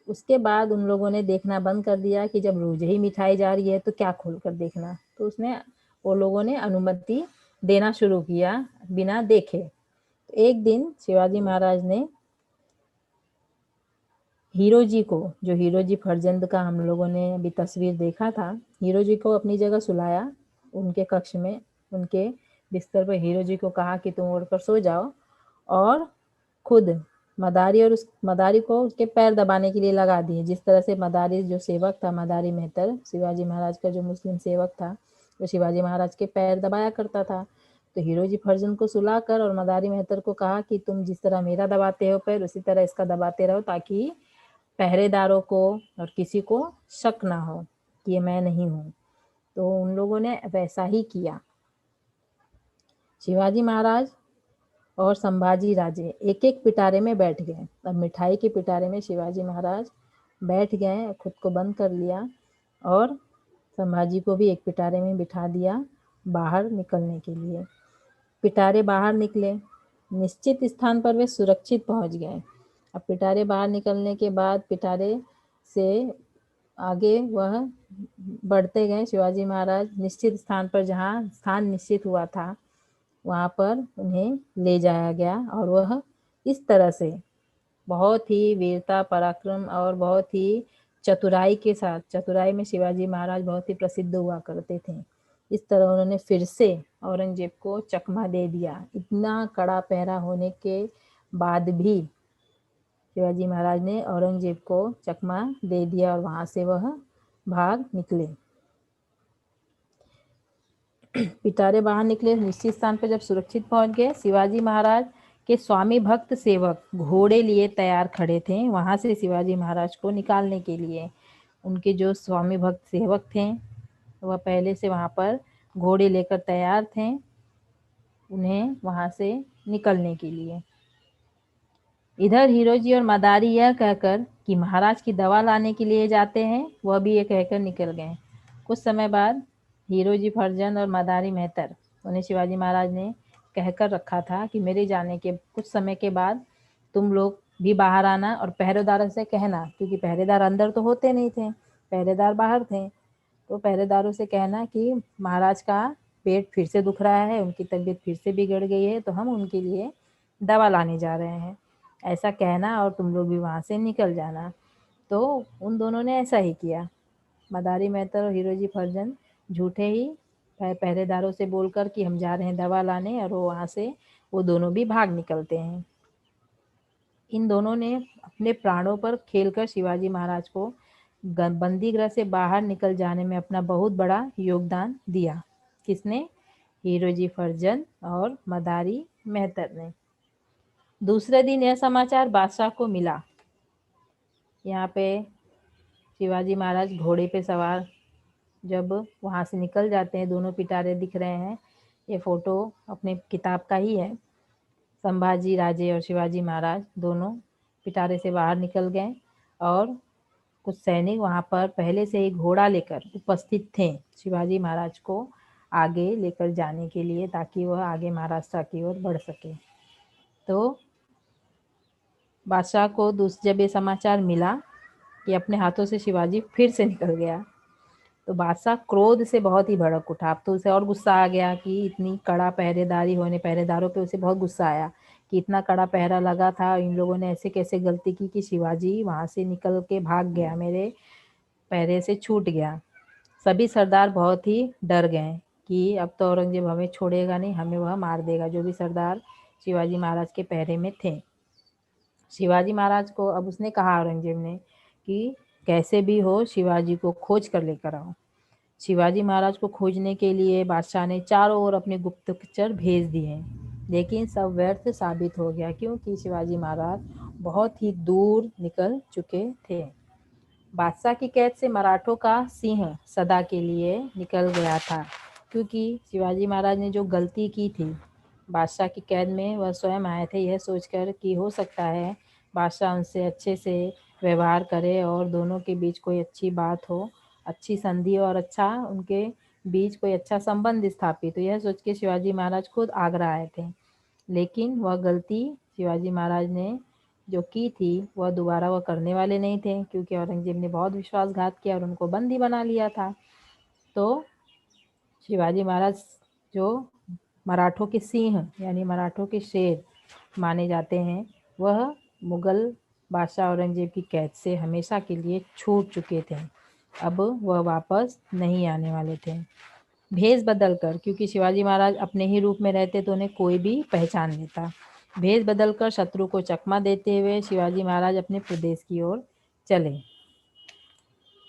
उसके बाद उन लोगों ने देखना बंद कर दिया कि जब रोज ही मिठाई जा रही है तो क्या खोल कर देखना, तो वो लोगों ने अनुमति देना शुरू किया बिना देखे। तो एक दिन शिवाजी महाराज ने हीरोजी को, जो हीरोजी फर्जंद का हम लोगों ने अभी तस्वीर देखा था, हीरोजी को अपनी जगह सुलाया उनके कक्ष में, उनके बिस्तर पर हीरोजी को कहा कि तुम उड़कर सो जाओ, और खुद मदारी को उसके पैर दबाने के लिए लगा दिए। जिस तरह से मदारी जो सेवक था, मदारी मेहतर, शिवाजी महाराज का जो मुस्लिम सेवक था, वो शिवाजी महाराज के पैर दबाया करता था। तो हीरोजी फर्जंद को सुलाकर और मदारी मेहतर को कहा कि तुम जिस तरह मेरा दबाते हो पैर, उसी तरह इसका दबाते रहो, ताकि पहरेदारों को और किसी को शक ना हो कि ये मैं नहीं हूँ। तो उन लोगों ने वैसा ही किया। शिवाजी महाराज और संभाजी राजे एक एक पिटारे में बैठ गए। अब मिठाई के पिटारे में शिवाजी महाराज बैठ गए, खुद को बंद कर लिया और संभाजी को भी एक पिटारे में बिठा दिया बाहर निकलने के लिए। पिटारे बाहर निकले, निश्चित स्थान पर वे सुरक्षित पहुंच गए। अब पिटारे बाहर निकलने के बाद पिटारे से आगे वह बढ़ते गए। शिवाजी महाराज निश्चित स्थान पर, जहाँ स्थान निश्चित हुआ था, वहाँ पर उन्हें ले जाया गया और वह इस तरह से बहुत ही वीरता, पराक्रम और बहुत ही चतुराई के साथ, चतुराई में शिवाजी महाराज बहुत ही प्रसिद्ध हुआ करते थे। इस तरह उन्होंने फिर से औरंगजेब को चकमा दे दिया। इतना कड़ा पहरा होने के बाद भी शिवाजी महाराज ने औरंगजेब को चकमा दे दिया और वहां से वह भाग निकले। पिटारे बाहर निकले, निश्चित स्थान पर जब सुरक्षित पहुंच गए, शिवाजी महाराज के स्वामी भक्त सेवक घोड़े लिए तैयार खड़े थे वहां से शिवाजी महाराज को निकालने के लिए। उनके जो स्वामी भक्त सेवक थे वह पहले से वहां पर घोड़े लेकर तैयार थे उन्हें वहां से निकलने के लिए। इधर हीरोजी और मदारी यह कहकर कि महाराज की दवा लाने के लिए जाते हैं, वह भी ये कहकर निकल गए। कुछ समय बाद हीरोजी फर्जंद और मदारी मेहतर, उन्हें शिवाजी महाराज ने कहकर रखा था कि मेरे जाने के कुछ समय के बाद तुम लोग भी बाहर आना और पहरेदारों से कहना, क्योंकि पहरेदार अंदर तो होते नहीं थे, पहरेदार बाहर थे, तो पहरेदारों से कहना कि महाराज का पेट फिर से दुख रहा है, उनकी तबीयत फिर से बिगड़ गई है, तो हम उनके लिए दवा लाने जा रहे हैं, ऐसा कहना और तुम लोग भी वहाँ से निकल जाना। तो उन दोनों ने ऐसा ही किया। मदारी मेहतर और हीरोजी फर्जंद झूठे ही पहरेदारों से बोलकर कि हम जा रहे हैं दवा लाने, और वो वहाँ से वो दोनों भी भाग निकलते हैं। इन दोनों ने अपने प्राणों पर खेलकर शिवाजी महाराज को बंदीगृह से बाहर निकल जाने में अपना बहुत बड़ा योगदान दिया। किसने? हीरोजी फर्जंद और मदारी मेहतर ने। दूसरे दिन यह समाचार बादशाह को मिला। यहाँ पे शिवाजी महाराज घोड़े पे सवार जब वहाँ से निकल जाते हैं, दोनों पिटारे दिख रहे हैं। ये फोटो अपने किताब का ही है। संभाजी राजे और शिवाजी महाराज दोनों पिटारे से बाहर निकल गए और कुछ सैनिक वहाँ पर पहले से ही घोड़ा लेकर उपस्थित थे शिवाजी महाराज को आगे लेकर जाने के लिए, ताकि वह आगे महाराष्ट्र की ओर बढ़ सके। तो बादशाह को जब ये समाचार मिला कि अपने हाथों से शिवाजी फिर से निकल गया, तो बादशाह क्रोध से बहुत ही भड़क उठा। अब तो उसे और गुस्सा आ गया कि इतनी कड़ा पहरेदारी होने, पहरेदारों पे उसे बहुत गुस्सा आया कि इतना कड़ा पहरा लगा था, इन लोगों ने ऐसे कैसे गलती की कि शिवाजी वहां से निकल के भाग गया, मेरे पहरे से छूट गया। सभी सरदार बहुत ही डर गए कि अब तो औरंगजेब हमें छोड़ेगा नहीं, हमें वह मार देगा, जो भी सरदार शिवाजी महाराज के पहरे में थे। शिवाजी महाराज को अब उसने कहा औरंगजेब ने कि कैसे भी हो शिवाजी को खोज कर लेकर आओ। शिवाजी महाराज को खोजने के लिए बादशाह ने चारों ओर अपने गुप्तचर भेज दिए, लेकिन सब व्यर्थ साबित हो गया, क्योंकि शिवाजी महाराज बहुत ही दूर निकल चुके थे। बादशाह की कैद से मराठों का सिंह सदा के लिए निकल गया था, क्योंकि शिवाजी महाराज ने जो गलती की थी बादशाह की कैद में, वह स्वयं आए थे यह सोचकर कि हो सकता है बादशाह उनसे अच्छे से व्यवहार करे और दोनों के बीच कोई अच्छी बात हो, अच्छी संधि हो और अच्छा उनके बीच कोई अच्छा संबंध स्थापित, तो यह सोच के शिवाजी महाराज खुद आगरा आए थे। लेकिन वह गलती शिवाजी महाराज ने जो की थी वह दोबारा वह करने वाले नहीं थे, क्योंकि औरंगजेब ने बहुत विश्वासघात किया और उनको बंदी बना लिया था। तो शिवाजी महाराज जो मराठों के सिंह यानी मराठों के शेर माने जाते हैं, वह मुगल बादशाह औरंगजेब की कैद से हमेशा के लिए छूट चुके थे। अब वह वापस नहीं आने वाले थे। भेष बदलकर, क्योंकि शिवाजी महाराज अपने ही रूप में रहते तो उन्हें कोई भी पहचान लेता, भेष बदलकर शत्रु को चकमा देते हुए शिवाजी महाराज अपने प्रदेश की ओर चले।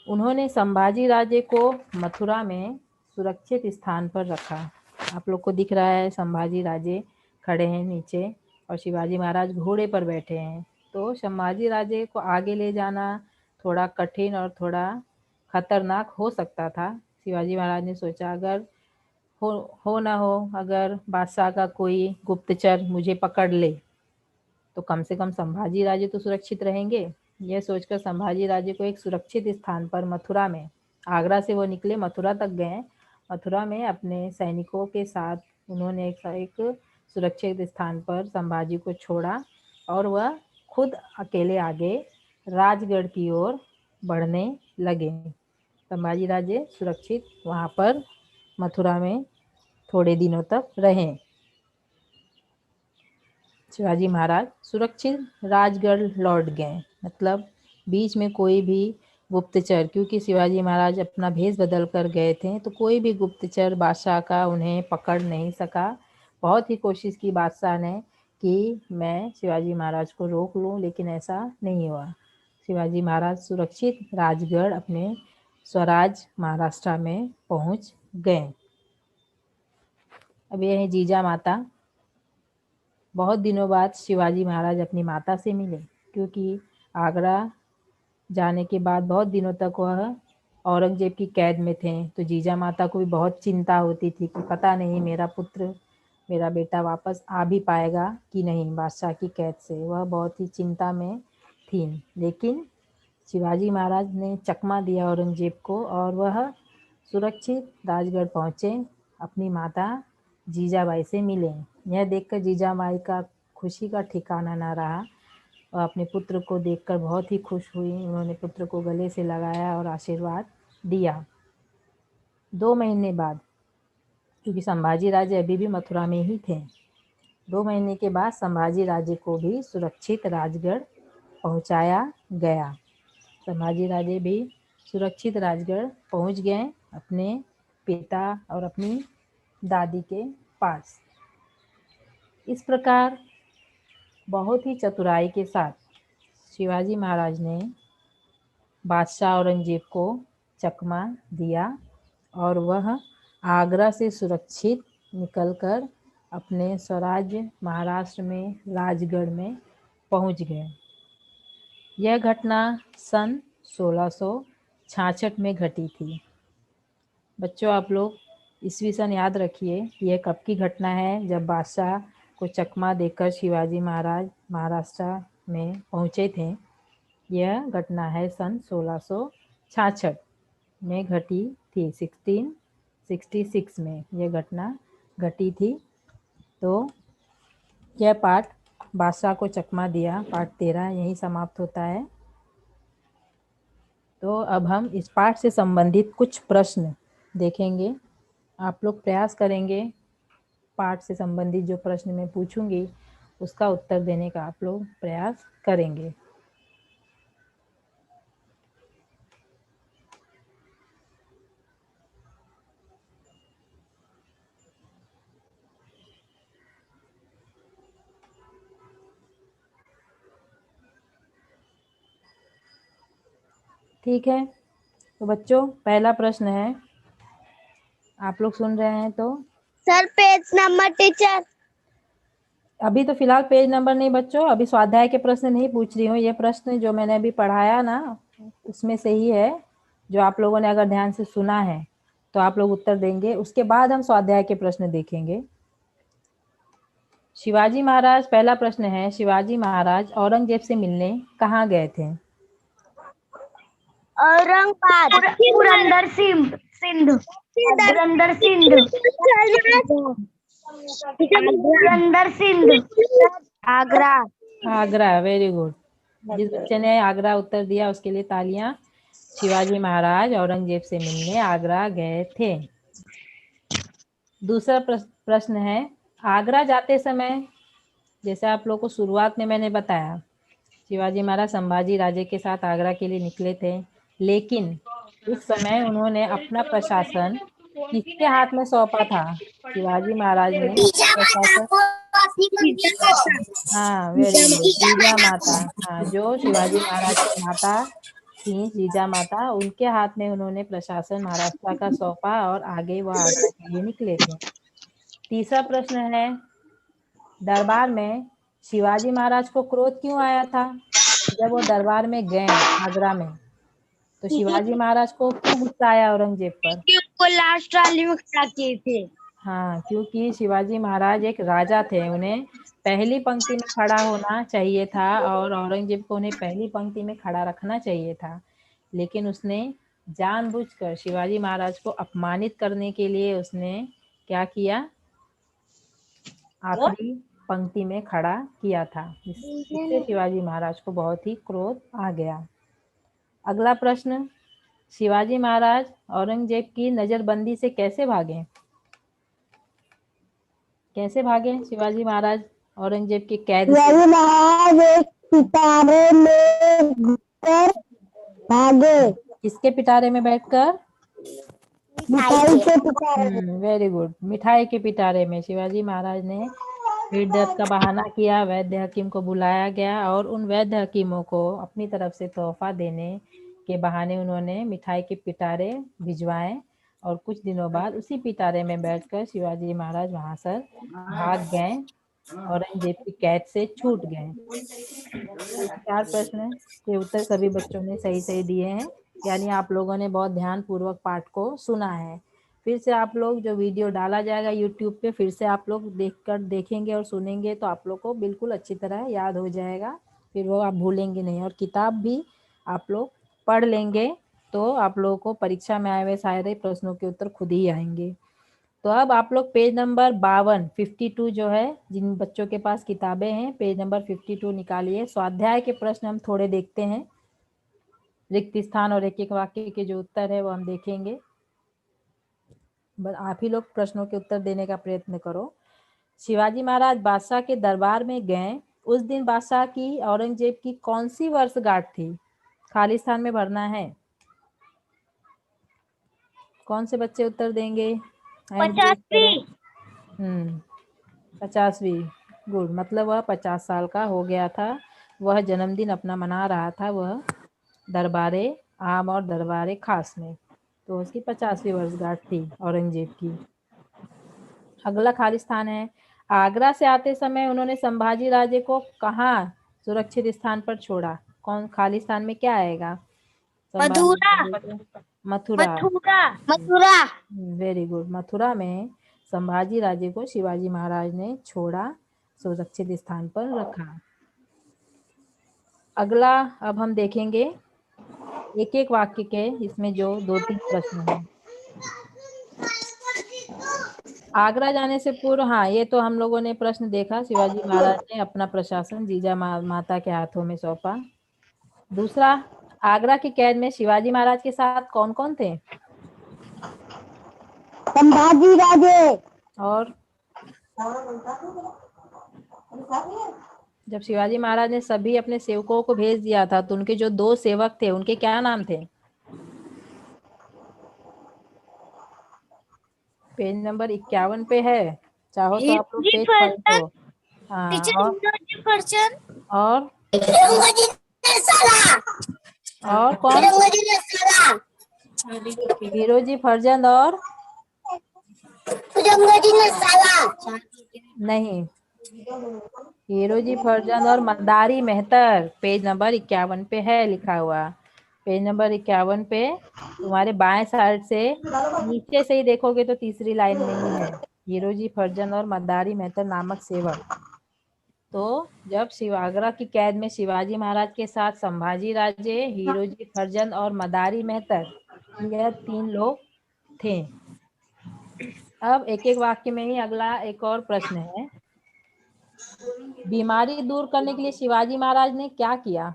उन्होंने संभाजी राजे को मथुरा में सुरक्षित स्थान पर रखा। आप लोग को दिख रहा है संभाजी राजे खड़े हैं नीचे और शिवाजी महाराज घोड़े पर बैठे हैं। तो संभाजी राजे को आगे ले जाना थोड़ा कठिन और थोड़ा खतरनाक हो सकता था। शिवाजी महाराज ने सोचा अगर हो ना हो, अगर बादशाह का कोई गुप्तचर मुझे पकड़ ले तो कम से कम संभाजी राजे तो सुरक्षित रहेंगे। यह सोचकर संभाजी राजे को एक सुरक्षित स्थान पर मथुरा में, आगरा से वो निकले, मथुरा तक गए। मथुरा में अपने सैनिकों के साथ उन्होंने एक सुरक्षित स्थान पर संभाजी को छोड़ा और वह खुद अकेले आगे राजगढ़ की ओर बढ़ने लगे। संभाजी राजे सुरक्षित वहां पर मथुरा में थोड़े दिनों तक रहे। शिवाजी महाराज सुरक्षित राजगढ़ लौट गए, मतलब बीच में कोई भी गुप्तचर, क्योंकि शिवाजी महाराज अपना भेष बदल कर गए थे तो कोई भी गुप्तचर बादशाह का उन्हें पकड़ नहीं सका। बहुत ही कोशिश की बादशाह ने कि मैं शिवाजी महाराज को रोक लूं, लेकिन ऐसा नहीं हुआ। शिवाजी महाराज सुरक्षित राजगढ़ अपने स्वराज महाराष्ट्र में पहुंच गए। अब यह है जीजा माता। बहुत दिनों बाद शिवाजी महाराज अपनी माता से मिले, क्योंकि आगरा जाने के बाद बहुत दिनों तक वह औरंगजेब की कैद में थे। तो जीजा माता को भी बहुत चिंता होती थी कि पता नहीं मेरा पुत्र, मेरा बेटा वापस आ भी पाएगा कि नहीं बादशाह की कैद से। वह बहुत ही चिंता में थी। लेकिन शिवाजी महाराज ने चकमा दिया औरंगजेब को और वह सुरक्षित राजगढ़ पहुंचे, अपनी माता जीजाबाई से मिले। यह देखकर जीजाबाई का खुशी का ठिकाना न रहा और अपने पुत्र को देखकर बहुत ही खुश हुई। उन्होंने पुत्र को गले से लगाया और आशीर्वाद दिया। 2 महीने बाद, क्योंकि संभाजी राजे अभी भी मथुरा में ही थे, 2 महीने के बाद संभाजी राजे को भी सुरक्षित राजगढ़ पहुंचाया गया। संभाजी राजे भी सुरक्षित राजगढ़ पहुंच गए अपने पिता और अपनी दादी के पास। इस प्रकार बहुत ही चतुराई के साथ शिवाजी महाराज ने बादशाह औरंगजेब को चकमा दिया और वह आगरा से सुरक्षित निकलकर अपने स्वराज्य महाराष्ट्र में राजगढ़ में पहुंच गए। यह घटना सन 1666 में घटी थी। बच्चों, आप लोग ईस्वी सन याद रखिए कि यह कब की घटना है, जब बादशाह को चकमा देकर शिवाजी महाराज महाराष्ट्र में पहुंचे थे। यह घटना है सन 1666 में घटी थी। 1666 में यह घटना घटी थी। तो यह पाठ बादशाह को चकमा दिया, पाठ 13 यही समाप्त होता है। तो अब हम इस पाठ से संबंधित कुछ प्रश्न देखेंगे। आप लोग प्रयास करेंगे पाठ से संबंधित जो प्रश्न मैं पूछूंगी उसका उत्तर देने का आप लोग प्रयास करेंगे। ठीक है, तो बच्चों पहला प्रश्न है, आप लोग सुन रहे हैं तो? Sir page number teacher. अभी तो फिलहाल पेज नंबर नहीं बच्चों, अभी स्वाध्याय के प्रश्न नहीं पूछ रही हूँ। ये प्रश्न जो मैंने अभी पढ़ाया ना उसमें से ही है, जो आप लोगों ने अगर ध्यान से सुना है तो आप लोग उत्तर देंगे। उसके बाद हम स्वाध्याय के प्रश्न देखेंगे। शिवाजी महाराज, पहला प्रश्न है, शिवाजी महाराज औरंगजेब से मिलने कहाँ गए थे? औरंगाबाद, पुरंदर सिंह सिंध, पुरंदर सिंध, पुरंदर सिंध, आगरा। Agra, very good. जिस बच्चे ने आगरा उत्तर दिया उसके लिए तालियां। शिवाजी महाराज औरंगजेब से मिलने आगरा गए थे। दूसरा प्रश्न है, आगरा जाते समय, जैसे आप लोग को शुरुआत में मैंने बताया, शिवाजी महाराज संभाजी राजे के साथ आगरा के लिए निकले थे, लेकिन उस समय उन्होंने अपना प्रशासन किसके हाथ में सौंपा था? शिवाजी महाराज ने अपना प्रशासन, हाँ वेरी गुड, जीजा माता। हाँ, जो शिवाजी महाराज की माता थी जीजा माता, उनके हाथ में उन्होंने प्रशासन महाराष्ट्र का सौंपा और आगे वह आगरा के लिए निकले थे। तीसरा प्रश्न है, दरबार में शिवाजी महाराज को क्रोध क्यों आया था जब वो दरबार में गए आगरा में? तो शिवाजी महाराज को क्यों गुस्सा आया औरंगजेब पर? उनको लास्ट वाली में खड़ा किए थे। हाँ, क्योंकि शिवाजी महाराज एक राजा थे, उन्हें पहली पंक्ति में खड़ा होना चाहिए था और औरंगजेब को उन्हें पहली पंक्ति में खड़ा रखना चाहिए था। लेकिन उसने जानबूझकर शिवाजी महाराज को अपमानित करने के लिए उसने क्या किया? आखिरी पंक्ति में खड़ा किया था। इससे शिवाजी महाराज को बहुत ही क्रोध आ गया। अगला प्रश्न, शिवाजी महाराज औरंगजेब की नजरबंदी से कैसे भागे? कैसे भागे शिवाजी महाराज औरंगजेब के कैद से? शिवाजी महाराज एक सितारे में घुसकर भागे। किसके पिटारे में बैठकर? मिठाई के पिटारे में। वेरी गुड, मिठाई के पिटारे में शिवाजी महाराज ने पेट दर्द का बहाना किया, वैद्य हकीम को बुलाया गया और उन वैद्य हकीमों को अपनी तरफ से तोहफा देने के बहाने उन्होंने मिठाई के पिटारे भिजवाए और कुछ दिनों बाद उसी पिटारे में बैठकर शिवाजी महाराज वहां से भाग गए, औरंगजेब की कैद से छूट गए। 4 प्रश्न के उत्तर सभी बच्चों ने सही सही दिए हैं, यानी आप लोगों ने बहुत ध्यान पूर्वक पाठ को सुना है। फिर से आप लोग जो वीडियो डाला जाएगा यूट्यूब पे, फिर से आप लोग देखेंगे और सुनेंगे तो आप लोग को बिल्कुल अच्छी तरह याद हो जाएगा, फिर वो आप भूलेंगे नहीं। और किताब भी आप लोग पढ़ लेंगे तो आप लोगों को परीक्षा में आए हुए सारे प्रश्नों के उत्तर खुद ही आएंगे। तो अब आप लोग पेज नंबर 52 जो है, जिन बच्चों के पास किताबें हैं, पेज नंबर 52 निकालिए। स्वाध्याय के प्रश्न हम थोड़े देखते हैं, रिक्त स्थान और एक एक वाक्य के जो उत्तर है वो हम देखेंगे। बस आप ही लोग प्रश्नों के उत्तर देने का प्रयत्न करो। शिवाजी महाराज बादशाह के दरबार में गए, उस दिन बादशाह की औरंगजेब की कौन सी वर्षगांठ थी? खाली स्थान में भरना है। कौन से बच्चे उत्तर देंगे? 50वीं। 50वीं, गुड। मतलब वह 50 साल का हो गया था, वह जन्मदिन अपना मना रहा था, वह दरबारे आम और दरबारे खास में, तो उसकी 50वीं वर्षगांठ थी औरंगजेब की। अगला खाली स्थान है, आगरा से आते समय उन्होंने संभाजी राजे को कहाँ सुरक्षित स्थान पर छोड़ा? कौन खाली स्थान में क्या आएगा? मथुरा। मथुरा। वेरी गुड, मथुरा में संभाजी राजे को शिवाजी महाराज ने छोड़ा, सुरक्षित स्थान पर रखा। अगला अब हम देखेंगे एक एक वाक्य के, इसमें जो 2-3 प्रश्न हैं। आगरा जाने से पूर्व, हाँ ये तो हम लोगों ने प्रश्न देखा, शिवाजी महाराज ने अपना प्रशासन जीजा माता के हाथों में सौंपा। दूसरा, आगरा की कैद में शिवाजी महाराज के साथ कौन कौन थे? संभाजी राजे। और जब शिवाजी महाराज ने सभी अपने सेवकों को भेज दिया था तो उनके जो 2 सेवक थे उनके क्या नाम थे? पेज नंबर 51 पे है, चाहो तो आप लोग पेज पलटो। हाँ, और कौन? हीरोजी फरजंद और नहीं, हीरोजी फरजंद और मदारी मेहतर पेज नंबर 51 पे है लिखा हुआ। पेज नंबर 51 पे तुम्हारे बाएं साइड से नीचे से ही देखोगे तो तीसरी लाइन में ही है, हीरोजी फरजंद और मदारी मेहतर नामक सेवक। तो जब आगरा की कैद में शिवाजी महाराज के साथ संभाजी राजे, हीरोजी फरजंद और मदारी मेहतर, यह 3 लोग थे। अब एक एक वाक्य में ही अगला एक और प्रश्न है, बीमारी दूर करने के लिए शिवाजी महाराज ने क्या किया?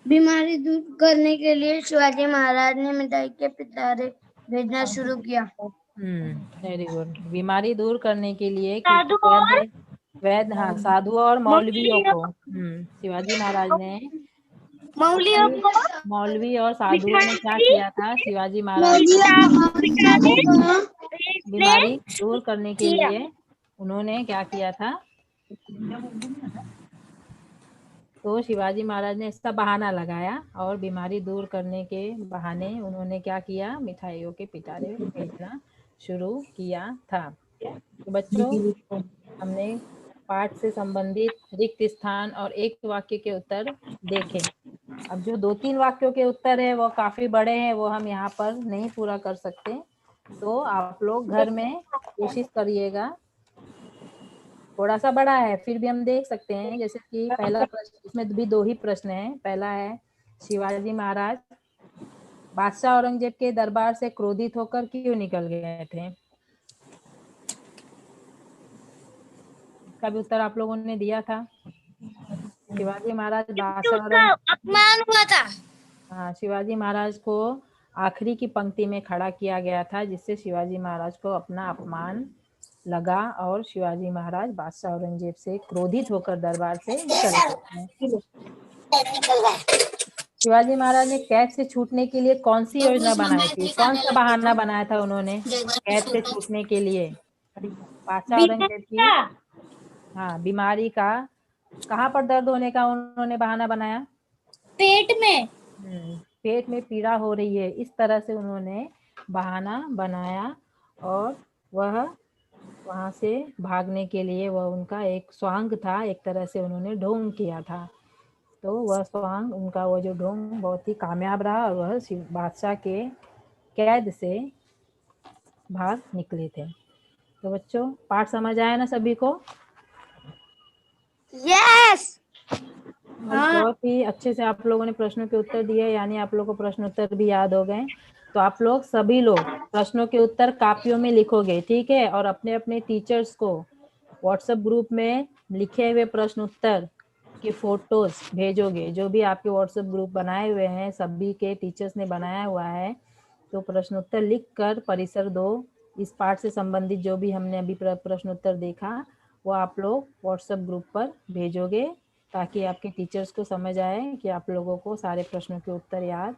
बीमारी दूर करने के लिए शिवाजी महाराज ने मिठाई के पिटारे भेजना शुरू किया। Very good. बीमारी दूर करने के लिए साधु और वैद्य, हाँ, साधुओं और मौलवियों को शिवाजी महाराज ने, मौलवी और साधुओं ने क्या किया था? शिवाजी महाराज को बीमारी दूर करने के लिए उन्होंने क्या किया था? तो शिवाजी महाराज ने इसका बहाना लगाया और बीमारी दूर करने के बहाने उन्होंने क्या किया? मिठाइयों के पिटारे भेजना शुरू किया था। तो बच्चों, हमने पाठ से संबंधित रिक्त स्थान और एक वाक्य के उत्तर देखें। अब जो 2-3 वाक्यों के उत्तर है वो काफी बड़े हैं, वो हम यहाँ पर नहीं पूरा कर सकते, तो आप लोग घर में कोशिश करिएगा। थोड़ा सा बड़ा है फिर भी हम देख सकते हैं। जैसे कि पहला प्रश्न, इसमें भी 2 ही प्रश्न हैं। पहला है, शिवाजी महाराज बादशाह औरंगजेब के दरबार से क्रोधित होकर क्यों निकल गए थे? इसका भी उत्तर आप लोगों ने दिया था। शिवाजी महाराज बादशाह अपमान हुआ था। हाँ, शिवाजी महाराज को आखिरी की पंक्ति में खड़ा किया गया था, जिससे शिवाजी महाराज को अपना अपमान लगा और शिवाजी महाराज बादशाह औरंगजेब से क्रोधित होकर दरबार से निकल गए। शिवाजी महाराज ने कैद से छूटने के लिए कौन सी योजना बनाई थी? कौन सा बहाना बनाया था उन्होंने कैद से छूटने के लिए? बादशाह औरंगजेब की बीमारी का, कहाँ पर दर्द होने का उन्होंने बहाना बनाया? पेट में। पेट में पीड़ा हो रही है, इस तरह से उन्होंने बहाना बनाया और वह वहां से भागने के लिए, वह उनका एक स्वांग था, एक तरह से उन्होंने ढोंग किया था। तो वह स्वांग, उनका वो जो ढोंग बहुत ही कामयाब रहा और वह बादशाह के कैद से भाग निकले थे। तो बच्चों, पाठ समझ आया ना सभी को? यस। बहुत ही अच्छे से आप लोगों ने प्रश्नों के उत्तर दिए, यानी आप लोगों को प्रश्न उत्तर भी याद हो गए। तो आप लोग सभी लोग प्रश्नों के उत्तर कापियों में लिखोगे, ठीक है? और अपने अपने टीचर्स को व्हाट्सएप ग्रुप में लिखे हुए प्रश्न उत्तर के फोटोज भेजोगे। जो भी आपके व्हाट्सएप ग्रुप बनाए हुए हैं, सभी के टीचर्स ने बनाया हुआ है, तो प्रश्न उत्तर लिख कर परिसर 2 इस पाठ से संबंधित जो भी हमने अभी प्रश्न उत्तर देखा, वो आप लोग व्हाट्सएप ग्रुप पर भेजोगे, ताकि आपके टीचर्स को समझ आए कि आप लोगों को सारे प्रश्नों के उत्तर याद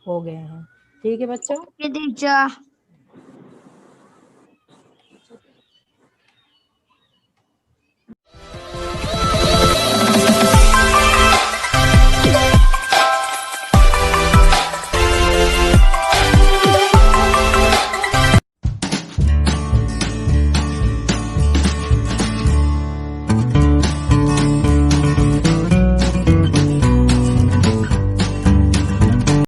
हो गए हैं। ठीक है बच्चों? टीचर।